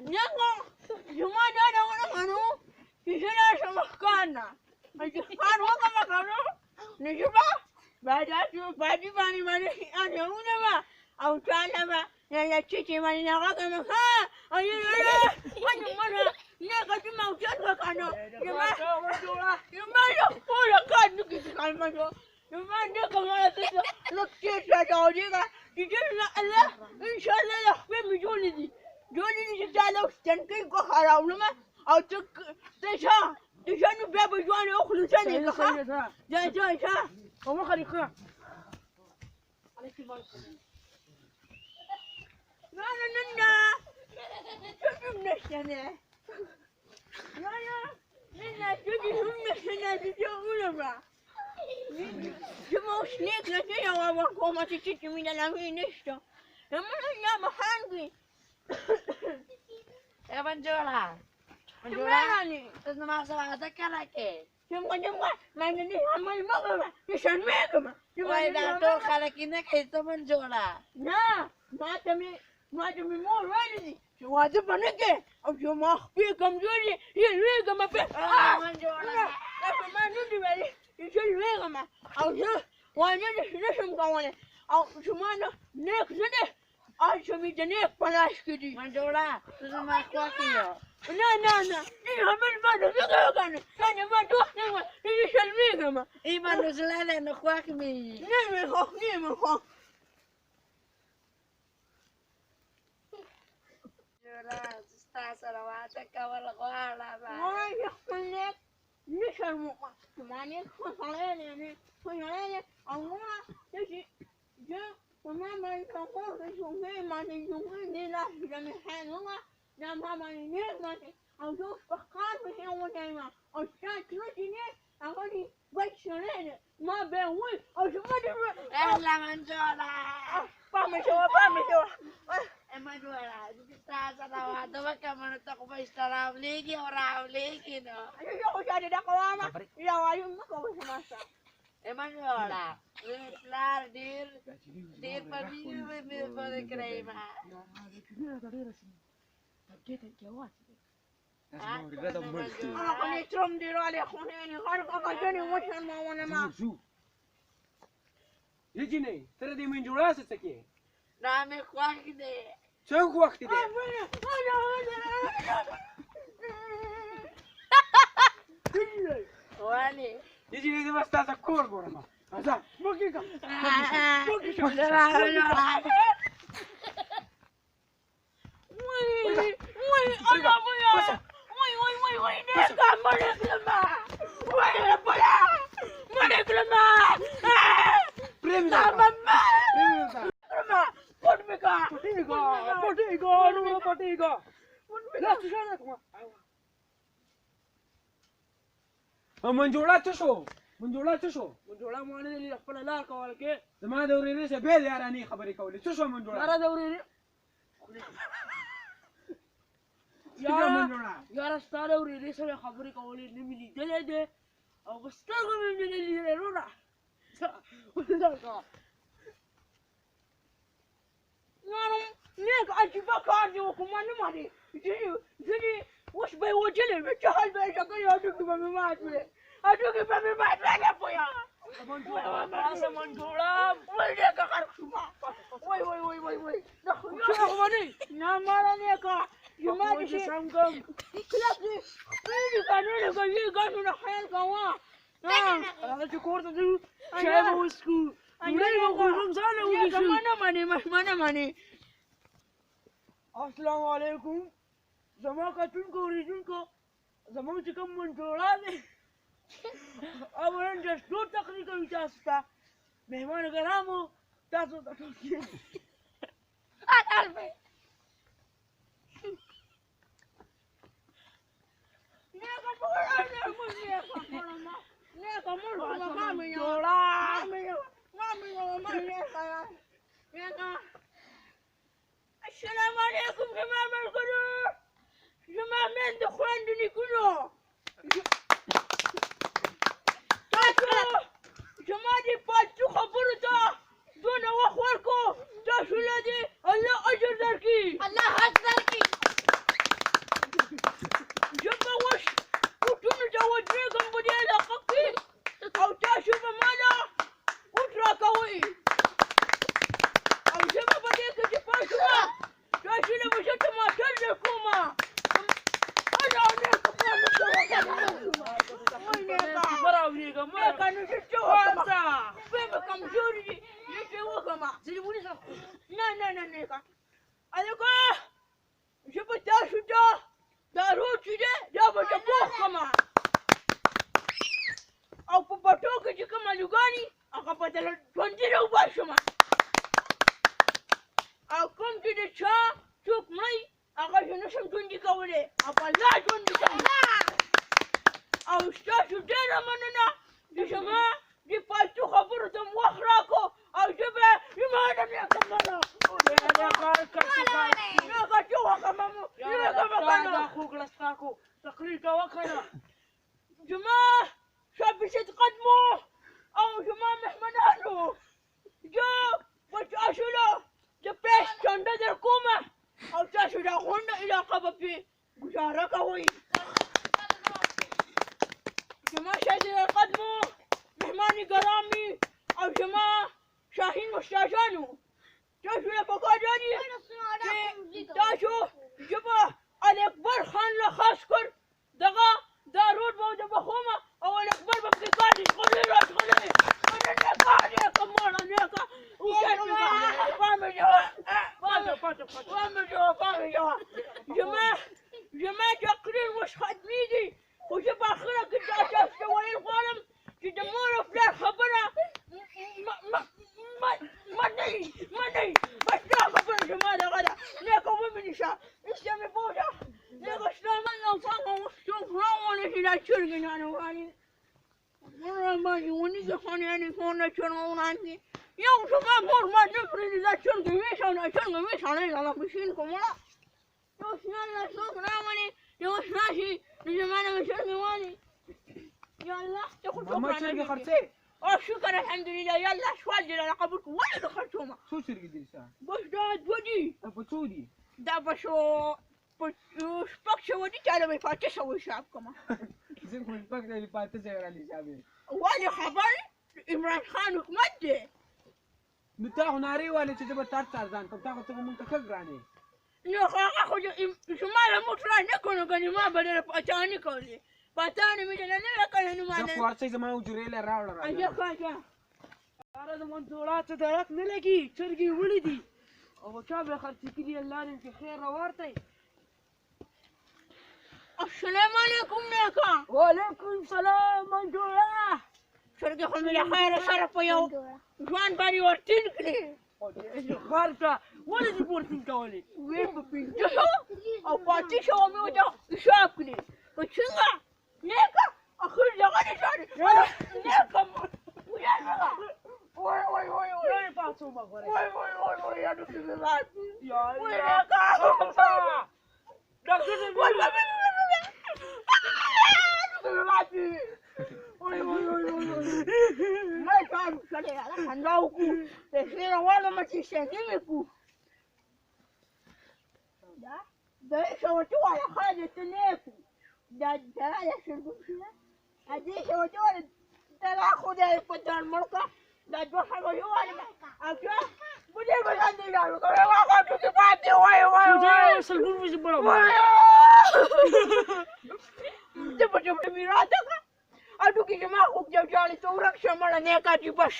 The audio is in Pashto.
نيكو جماعة أنا وأنا كانوا يجينا شمخكانا الجفان وقا مكانو نجيبا بعد باني أنا هنا ما أو كان ما يا تشيتي ماني نغاك مكا أنا نيكو جماعة وجدك كانوا جماعة يقول كان نكتب كلمة جماعة نيكو ما تسا نكتب شجاعيكا يجينا الله إن شاء الله يخفي مجولدي جولدي جالو تنكي كخراو لما أو تشانو بابا جواني أخلو سنة كخا جا وما خليكا لا شو نشنا لا تجي هم نشنا تجي ما جمو سنيك لكي وما تشتي من الأمين نشتا لما أنا محانقي Ya Manjola. Terus nama sahabat kan lagi. Jumpa, mana ni amal magama, isan magama. Why dato kalau kini kita Manjola. Nah, macam ni more ready. Wajib mana ke? Aku mah pikam jadi, ini magama pe. Manjola. Tapi mana ni beri? Ini magama. Aku wajib ni semua kawan. Aku cuma next ni. Aku minta next panas kiri. Manjola, terus nama aku yo. Nah. Ini hamil mana juga kan? Saya mana ini selmi kama. Iman tu selalu nak kuat mi. Ni mehok. Manjola, stas sarawat kawal kuala ba. Wah, ya kulit. Ni selmu. Cuma ni kualanya. Anguna, jadi. وماما يقول شوفي ما تشوفي دي لحظة من حلوة لا ماما ينقمتي أو شوف بخار في يوم دايما أو شات وجهي أقولي بشرين ما بيوي أو شو ما تروح أهلا Manjola. بامي شو Manjola, stas sarawat tu macam mana tak kau istilah lagi orang lagi no. Aku jadi dah kawan mah ya ayo mak kau semasa Manjola, lihat dir pagi pada kerema. aku ni trom di rale aku ni kalau jadi macam mana mah يجي ني ترى دي من جراسة كي Nama kuah kita. شو وقت دي Wani. يجي ني بس تاسا كور بورما هذا بوكيكا منجولا تشو منجولا ماني اللي يقبل لا كوالك زما دوري ليش بيل يا راني خبري كولي تشو منجولا يا دوري يا راستا دوري ليش انا خبري كولي نمي دلده او بستغل من اللي رونا نيك أجيبك كاردي وكمان ماني جدي وش بيوجلي بتشهل بيشقي أدوك بميمات بلي أدوك بميمات بلي فيا منجولا وينك خرجما وي شو أخباري نامارا نيكا جماعة سامكم كلاسي فيني كانوا نحيل كوا أنا تكورت دو شايف وسكو أنا بقولهم سالة وبيشو mana mani السلام عليكم زمان كاتونكو ريجونكو زمان تكون منجولا أولاً جسدو تقريبا يجاستا مهمان كلامو تاسو تاسو أعرفه السلام عليكم جماعة الكل جماعة من دخوان دني كله تاسو جماعة دي باتو خبرتا دون وخوركو تاسو لدي الله أجر دارك مالوګانې هغه په دله ژوندي راوباسم او کوم چې د چا څوک مړی هغه زه نشم ژوندي کولی او په الله ژوندي کوم او ستاسو ډېره مننه چې زما دې پالتو خبرو ته مو وخت راکړو او زه به ایمانه نیکه منه نیکه چې وکړم نیکه به کنه دا خوږ لستاکو تقریر کوه کنه زما شابسید قدمو او زما مهمنانو زه په تاسو له د پیش چنده در کومه او تاسو دا غونډه علاقه به پرې ګزاره کوئ زما شاهزاده قدمو مهمان ګرامی او زما شاهین استادانو تاسو له پکار دي چې تاسو ژبه الاکبر خان له خاص کر دغه دا روډ به د بخومه او الاکبر به پکې کار دي ښکلې راښکلې نیکه مړه نیکه زما تقریر اوس ختمېږي خو زه په اخره کې دا تاسو ته ویل غواړم چې د مور او پلار خبره منئ بس دا خبره زما دغه ده نیکه ومني شه ایسته مې پوه نیکه ستا من او پامه اوس څوک راونه چې دا چرګې نانوګانې باندې ونیږي خانیانې کورنه چرګونان دي یو زما مور ما نه پرېږدي دا چرګې ویشانې زما پشین کوم مړه یو شنان له څوک راولي یو راشي نو زما نه به چرګې والي یا الله ته خو څوک ماما چرګې خرڅې او شکر الحمدلله یا الله سوال دې راله قبول کړو ولې د خرڅومه څو چرګې دي ستا بس دا دوه دي په څو دي دا به شپږ سوه دي چاله به یې په 800 حساب کړمه زه خو شپږ ځلې په 800 رالي حساب یې ولې خبر عمران خان حکومت دی نو تا خو نارې والې چې زه به تار ځان کوم تا خو ته مونږ ته ښه ګرانې نو هغه خو زما له موږ را نه کړو کنې ما به ډېره پاچاهاني کولې پاچاهاني مې ډېره نه کړې نو ما زه خو ورڅې زما حجرې له راوړه اجه ښه ساره زموږ جوړه ته درک نه لګي چرګې وړې دي او چا به خرڅې کړي الله دې چې خیر راورته السلام علیکم نیکه وعلیکم سلام منجوړه چرګې خو مې له خیره سره په یو ځوان باندې ورټینګ کړې خر ته ولې دې پورتین کولې ویې په 500 او په 800 مې ورته حساب کړې په څنګه نیکه اخر دغه دې شاري نیکه وای پاتو ما غره وای یا دې زړه یا وای نیکه ډاکټر دې وای ما کارو کړی هغه خندا وکړو د خیره غواړم چې شهید مې کړو دا شوټو وایه خالد ته نه کړو دا دغه شرګو شوه دې شوټو وایه دغه خدای په دار مړ کړه دا دوه خبرې وایه او چې بودې به ځان دی راوړو کوي هغه ټکي پاتې وایه سلګون مې بڑا ته په دې میراث ده اډو کې جما خوب جو جالي تو ورک شمړه نه کا چې بس